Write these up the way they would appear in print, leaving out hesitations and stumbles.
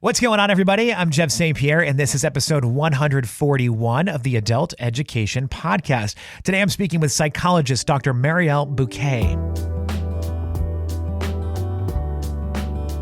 What's going on, everybody? I'm Jeff St. Pierre, and this is episode 141 of the Adult Education Podcast. Today, I'm speaking with psychologist Dr. Mariel Buque.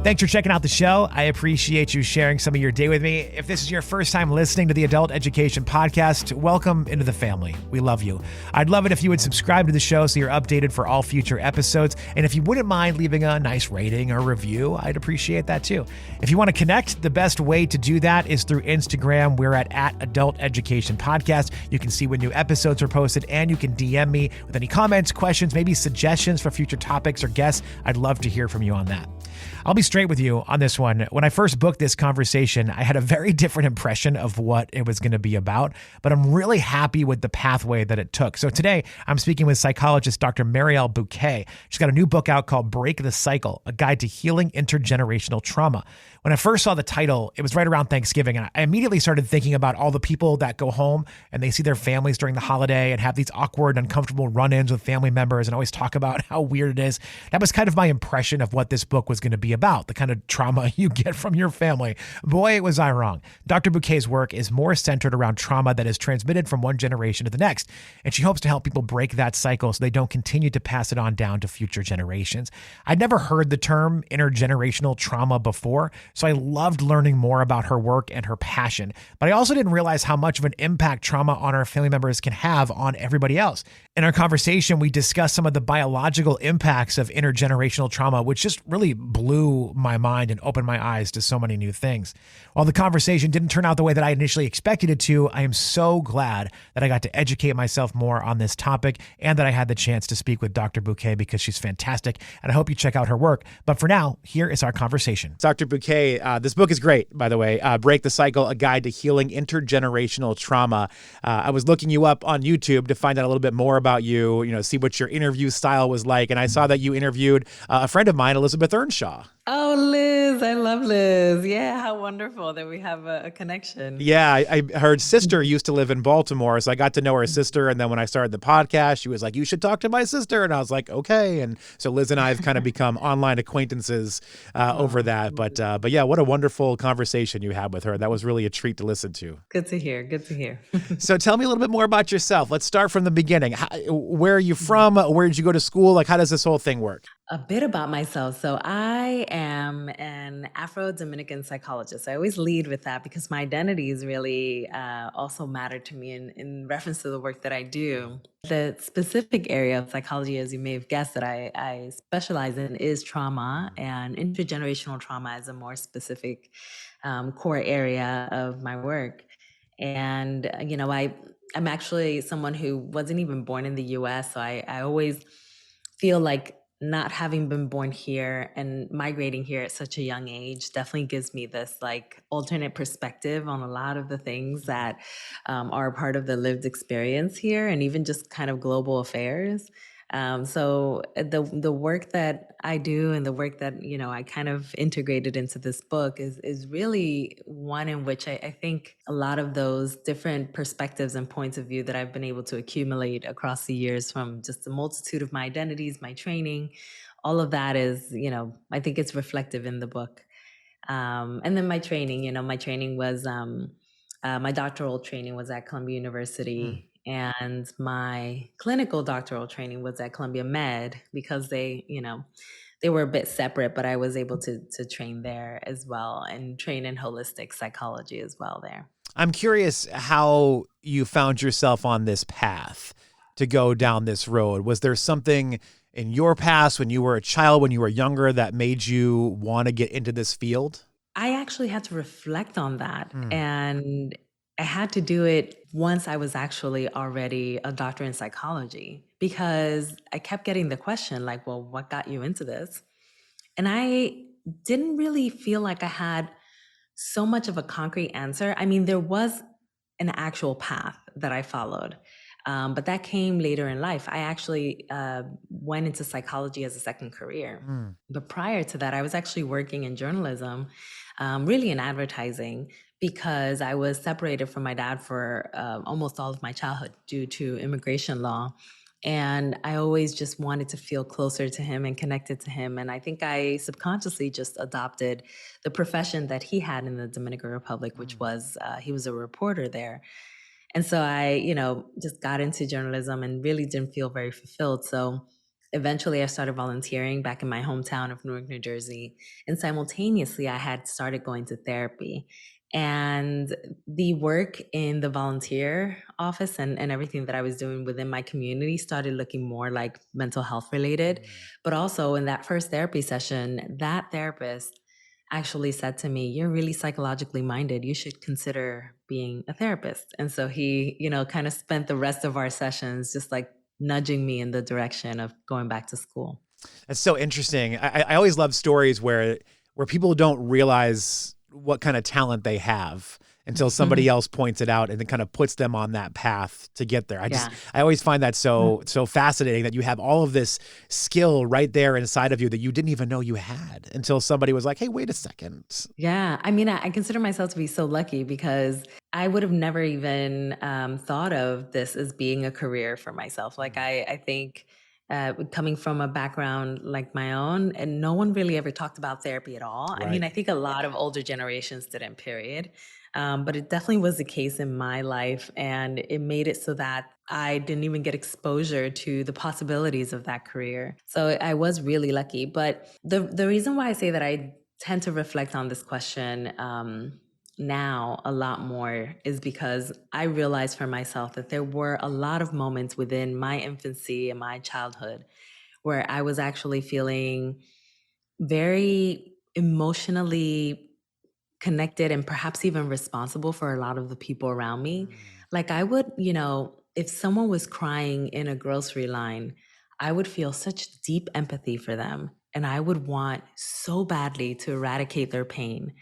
Thanks for checking out the show. I appreciate you sharing some of your day with me. If this is your first time listening to the Adult Education Podcast, welcome into the family. We love you. I'd love it if you would subscribe to the show so you're updated for all future episodes. And if you wouldn't mind leaving a nice rating or review, I'd appreciate that too. If you want to connect, the best way to do that is through Instagram. We're at Adult Education Podcast. You can see when new episodes are posted, and you can DM me with any comments, questions, maybe suggestions for future topics or guests. I'd love to hear from you on that. I'll be straight with you on this one. When I first booked this conversation, I had a very different impression of what it was going to be about, but I'm really happy with the pathway that it took. So today, I'm speaking with psychologist Dr. Mariel Buque. She's got a new book out called Break the Cycle, A Guide to Healing Intergenerational Trauma. When I first saw the title, it was right around Thanksgiving, and I immediately started thinking about all the people that go home and they see their families during the holiday and have these awkward, uncomfortable run-ins with family members and always talk about how weird it is. That was kind of my impression of what this book was going to be about, the kind of trauma you get from your family. Boy, was I wrong. Dr. Buque's work is more centered around trauma that is transmitted from one generation to the next, and she hopes to help people break that cycle so they don't continue to pass it on down to future generations. I'd never heard the term intergenerational trauma before, so I loved learning more about her work and her passion, but I also didn't realize how much of an impact trauma on our family members can have on everybody else. In our conversation, we discussed some of the biological impacts of intergenerational trauma, which just really blew my mind and opened my eyes to so many new things. While the conversation didn't turn out the way that I initially expected it to, I am so glad that I got to educate myself more on this topic and that I had the chance to speak with Dr. Buque because she's fantastic, and I hope you check out her work. But for now, here is our conversation. Dr. Buque, this book is great, by the way. Break the Cycle, A Guide to Healing Intergenerational Trauma. I was looking you up on YouTube to find out a little bit more about you, see what your interview style was like. And I saw that you interviewed a friend of mine, Elizabeth Earnshaw. Oh, Liz. I love Liz. Yeah, how wonderful that we have a connection. Yeah, her sister used to live in Baltimore, so I got to know her sister. And then when I started the podcast, she was like, you should talk to my sister. And I was like, okay. And so Liz and I have kind of become online acquaintances over that. But yeah, what a wonderful conversation you had with her. That was really a treat to listen to. Good to hear. Good to hear. So tell me a little bit more about yourself. Let's start from the beginning. Where are you from? Where did you go to school? Like, how does this whole thing work? A bit about myself. So I am an Afro-Dominican psychologist. I always lead with that because my identities really also matter to me in reference to the work that I do. The specific area of psychology, as you may have guessed, that I specialize in is trauma, and intergenerational trauma is a more specific core area of my work. And, I'm actually someone who wasn't even born in the US. So I always feel like not having been born here and migrating here at such a young age definitely gives me this like alternate perspective on a lot of the things that are a part of the lived experience here and even just kind of global affairs. So the work that I do and the work that, I kind of integrated into this book is really one in which I think a lot of those different perspectives and points of view that I've been able to accumulate across the years from just the multitude of my identities, my training, all of that is, I think it's reflective in the book. And then my training, my training was, my doctoral training was at Columbia University. And my clinical doctoral training was at Columbia Med because they were a bit separate, but I was able to train there as well and train in holistic psychology as well there. I'm curious how you found yourself on this path to go down this road. Was there something in your past when you were a child, when you were younger, that made you want to get into this field? I actually had to reflect on that. And I had to do it once I was actually already a doctor in psychology because I kept getting the question like, well, what got you into this? And I didn't really feel like I had so much of a concrete answer. I mean, there was an actual path that I followed, but that came later in life. I actually went into psychology as a second career. But prior to that, I was actually working in journalism, really in advertising, because I was separated from my dad for almost all of my childhood due to immigration law. And I always just wanted to feel closer to him and connected to him. And I think I subconsciously just adopted the profession that he had in the Dominican Republic, which Mm. was he was a reporter there. And so I, just got into journalism and really didn't feel very fulfilled. So eventually I started volunteering back in my hometown of Newark, New Jersey. And simultaneously, I had started going to therapy. And the work in the volunteer office and everything that I was doing within my community started looking more like mental health related. Mm. But also in that first therapy session, that therapist actually said to me, "You're really psychologically minded. You should consider being a therapist." And so he, kind of spent the rest of our sessions just like nudging me in the direction of going back to school. That's so interesting. I always love stories where people don't realize what kind of talent they have until somebody else points it out and then kind of puts them on that path to get there. Yeah. I always find that so fascinating that you have all of this skill right there inside of you that you didn't even know you had until somebody was like, "Hey, wait a second." Yeah. I mean, I consider myself to be so lucky because I would have never even thought of this as being a career for myself. Like, Mm. I think coming from a background like my own, and no one really ever talked about therapy at all. I mean, Right. I think a lot of older generations didn't, period. But it definitely was the case in my life. And it made it so that I didn't even get exposure to the possibilities of that career. So I was really lucky. But the reason why I say that I tend to reflect on this question now a lot more is because I realized for myself that there were a lot of moments within my infancy and my childhood where I was actually feeling very emotionally connected and perhaps even responsible for a lot of the people around me. Mm. Like I would, if someone was crying in a grocery line, I would feel such deep empathy for them. And I would want so badly to eradicate their pain.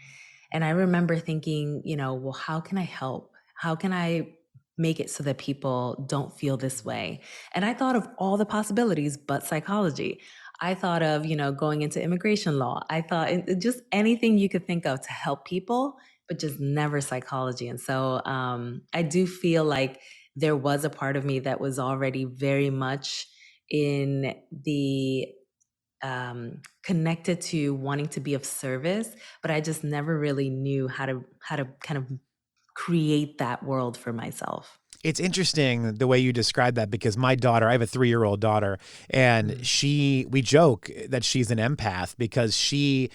And I remember thinking, well, how can I help? How can I make it so that people don't feel this Mm. way? And I thought of all the possibilities, but psychology. I thought of, going into immigration law. I thought just anything you could think of to help people, but just never psychology. And so I do feel like there was a part of me that was already very much in the connected to wanting to be of service, but I just never really knew how to kind of create that world for myself. It's interesting the way you describe that because my daughter, I have a 3-year-old daughter, and Mm. we joke that she's an empath because she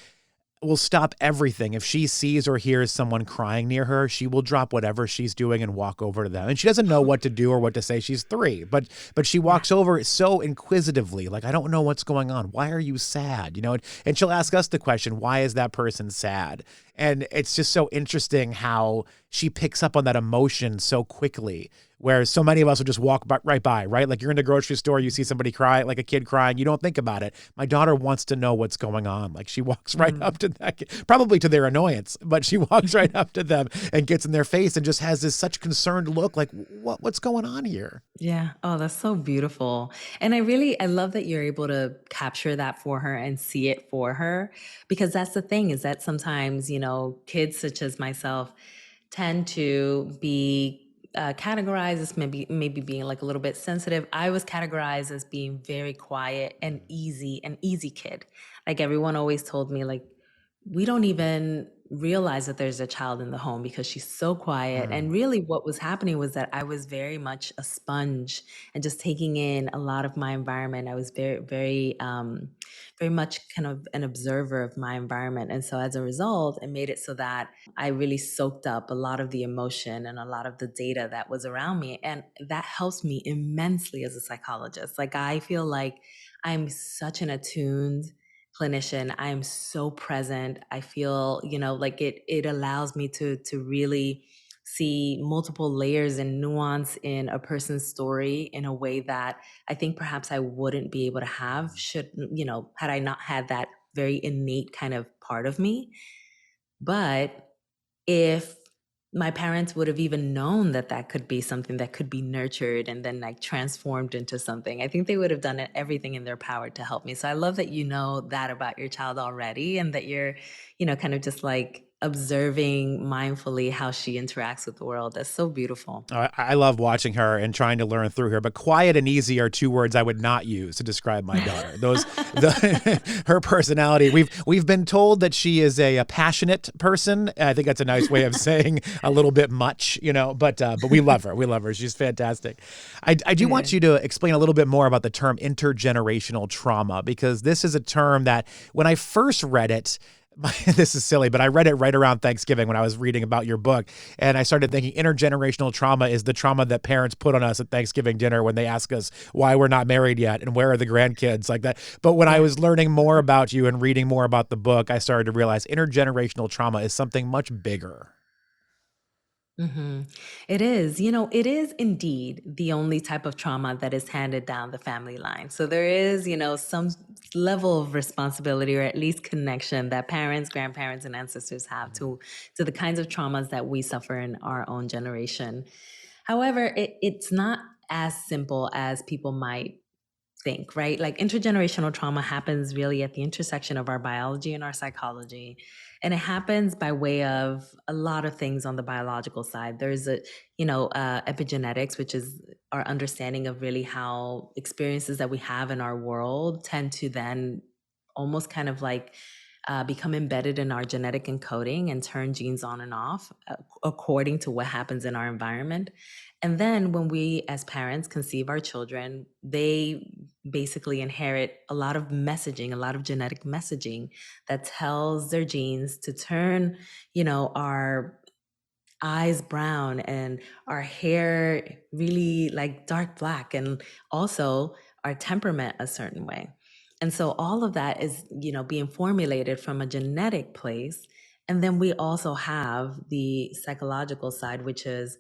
will stop everything. If she sees or hears someone crying near her, she will drop whatever she's doing and walk over to them. And she doesn't know what to do or what to say. She's 3, but she Yeah. walks over so inquisitively, like, "I don't know what's going on. Why are you sad?" And she'll ask us the question, "Why is that person sad?" And it's just so interesting how she picks up on that emotion so quickly. Whereas so many of us will just walk right by, right? Like you're in the grocery store, you see somebody cry, like a kid crying, you don't think about it. My daughter wants to know what's going on. Like she walks right Mm. up to that kid, probably to their annoyance, but she walks right up to them and gets in their face and just has this such concerned look like, what's going on here? Yeah. Oh, that's so beautiful. And I love that you're able to capture that for her and see it for her. Because that's the thing is that sometimes, kids such as myself tend to be categorized as maybe being like a little bit sensitive. I was categorized as being very quiet and easy, an easy kid. Like everyone always told me, like, we don't even realize that there's a child in the home because she's so quiet. And Mm. really, what was happening was that I was very much a sponge and just taking in a lot of my environment. I was very much kind of an observer of my environment. And so as a result, it made it so that I really soaked up a lot of the emotion and a lot of the data that was around me. And that helps me immensely as a psychologist. Like, I feel like I'm such an attuned clinician. I am so present. I feel, like it allows me to really see multiple layers and nuance in a person's story in a way that I think perhaps I wouldn't be able to have had I not had that very innate kind of part of me. But if my parents would have even known that that could be something that could be nurtured and then like transformed into something, I think they would have done everything in their power to help me. So I love that you know that about your child already and that you're, kind of just like observing mindfully how she interacts with the world. That's so beautiful. I love watching her and trying to learn through her, but quiet and easy are two words I would not use to describe my daughter. Her personality. We've been told that she is a passionate person. I think that's a nice way of saying a little bit much, but we love her. We love her. She's fantastic. I do want you to explain a little bit more about the term intergenerational trauma, because this is a term that when I first read it, this is silly, but I read it right around Thanksgiving when I was reading about your book. And I started thinking intergenerational trauma is the trauma that parents put on us at Thanksgiving dinner when they ask us why we're not married yet and where are the grandkids, like that. But when I was learning more about you and reading more about the book, I started to realize intergenerational trauma is something much bigger. hmm It is, it is indeed the only type of trauma that is handed down the family line. So there is, some level of responsibility or at least connection that parents, grandparents, and ancestors have to the kinds of traumas that we suffer in our own generation. However, it's not as simple as people might think, right? Like intergenerational trauma happens really at the intersection of our biology and our psychology. And it happens by way of a lot of things on the biological side. There's epigenetics, which is our understanding of really how experiences that we have in our world tend to then almost kind of like become embedded in our genetic encoding and turn genes on and off according to what happens in our environment. And then when we, as parents, conceive our children, they basically inherit a lot of messaging, a lot of genetic messaging that tells their genes to turn, our eyes brown and our hair really like dark black, and also our temperament a certain way. And so all of that is, being formulated from a genetic place. And then we also have the psychological side, which is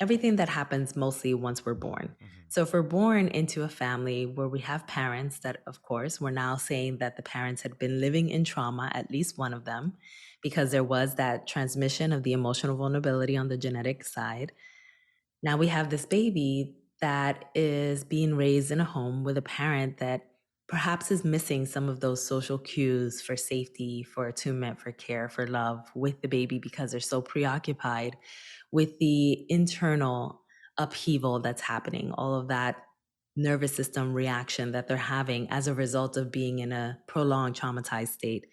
everything that happens mostly once we're born. So if we're born into a family where we have parents that, of course, we're now saying that the parents had been living in trauma, at least one of them, because there was that transmission of the emotional vulnerability on the genetic side. Now we have this baby that is being raised in a home with a parent that perhaps is missing some of those social cues for safety, for attunement, for care, for love with the baby because they're so preoccupied with the internal upheaval that's happening, all of that nervous system reaction that they're having as a result of being in a prolonged traumatized state.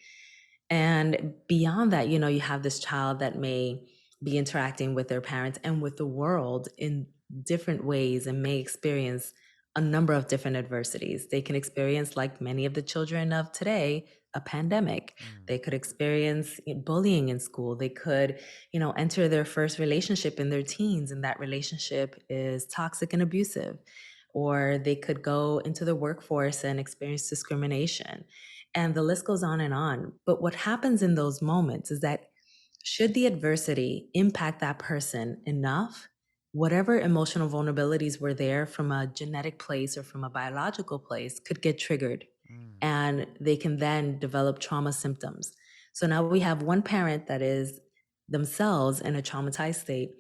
And beyond that, you have this child that may be interacting with their parents and with the world in different ways and may experience a number of different adversities. They can experience, like many of the children of today, a pandemic. They could experience bullying in school. They could, enter their first relationship in their teens, and that relationship is toxic and abusive. Or they could go into the workforce and experience discrimination. And the list goes on and on. But what happens in those moments is that should the adversity impact that person enough, whatever emotional vulnerabilities were there from a genetic place or from a biological place could get triggered, and they can then develop trauma symptoms. So now we have one parent that is themselves in a traumatized state,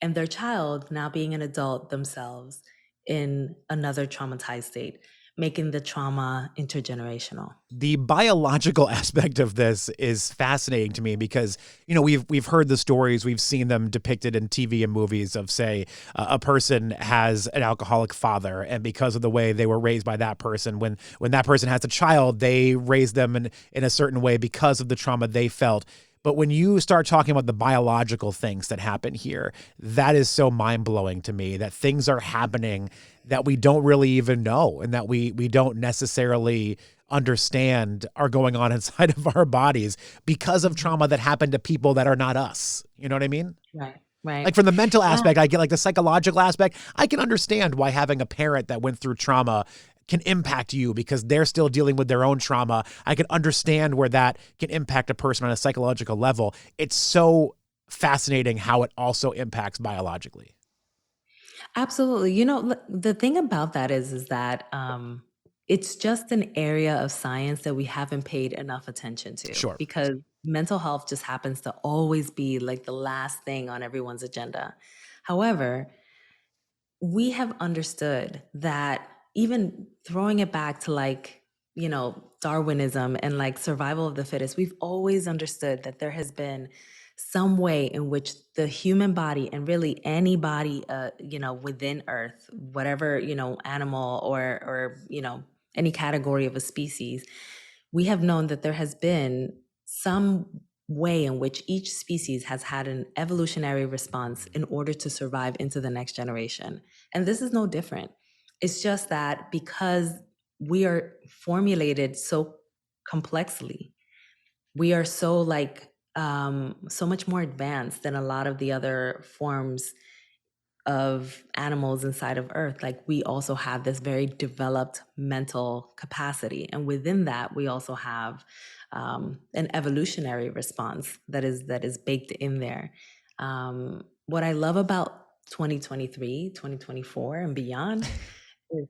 and their child now being an adult themselves in another traumatized state, making the trauma intergenerational. The biological aspect of this is fascinating to me because we've heard the stories, we've seen them depicted in TV and movies of, say, a person has an alcoholic father, and because of the way they were raised by that person, when that person has a child, they raise them in a certain way because of the trauma they felt. But when you start talking about the biological things that happen here, that is so mind-blowing to me, that things are happening that we don't really even know and that we don't necessarily understand are going on inside of our bodies because of trauma that happened to people that are not us. You know what I mean? Right, right. Like from the mental Yeah. aspect, I get like the psychological aspect. I can understand why having a parent that went through trauma can impact you because they're still dealing with their own trauma. I can understand where that can impact a person on a psychological level. It's so fascinating how it also impacts biologically. Absolutely. The thing about that is that it's just an area of science that we haven't paid enough attention to, Sure. because mental health just happens to always be like the last thing on everyone's agenda. However, we have understood that, even throwing it back to, like, Darwinism and like survival of the fittest, we've always understood that there has been some way in which the human body and really any body, within Earth, whatever, animal or any category of a species, we have known that there has been some way in which each species has had an evolutionary response in order to survive into the next generation. And this is no different. It's just that because we are formulated so complexly, we are so so much more advanced than a lot of the other forms of animals inside of Earth. Like, we also have this very developed mental capacity, and within that we also have an evolutionary response that is baked in there. What I love about 2023, 2024 and beyond is,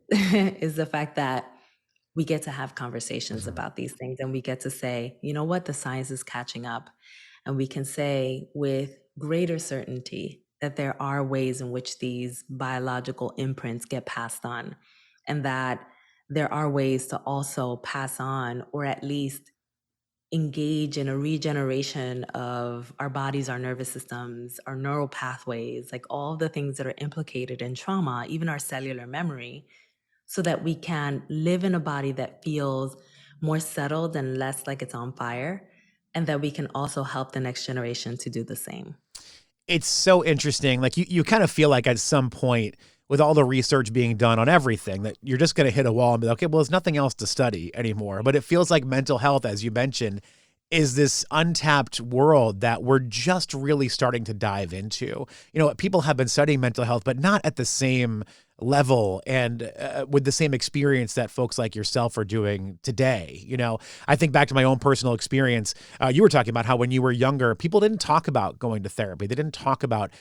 is the fact that we get to have conversations Mhm. about these things, and we get to say, you know what, the science is catching up. And we can say with greater certainty that there are ways in which these biological imprints get passed on, and that there are ways to also pass on, or at least engage in a regeneration of our bodies, our nervous systems, our neural pathways, like all the things that are implicated in trauma, even our cellular memory, so that we can live in a body that feels more settled and less like it's on fire, and that we can also help the next generation to do the same. It's so interesting. Like you kind of feel like at some point with all the research being done on everything that you're just going to hit a wall and be like, okay, well, there's nothing else to study anymore. But it feels like mental health, as you mentioned, is this untapped world that we're just really starting to dive into. You know, people have been studying mental health, but not at the same level and with the same experience that folks like yourself are doing today. You know, I think back to my own personal experience. You were talking about how when you were younger, people didn't talk about going to therapy. They didn't talk about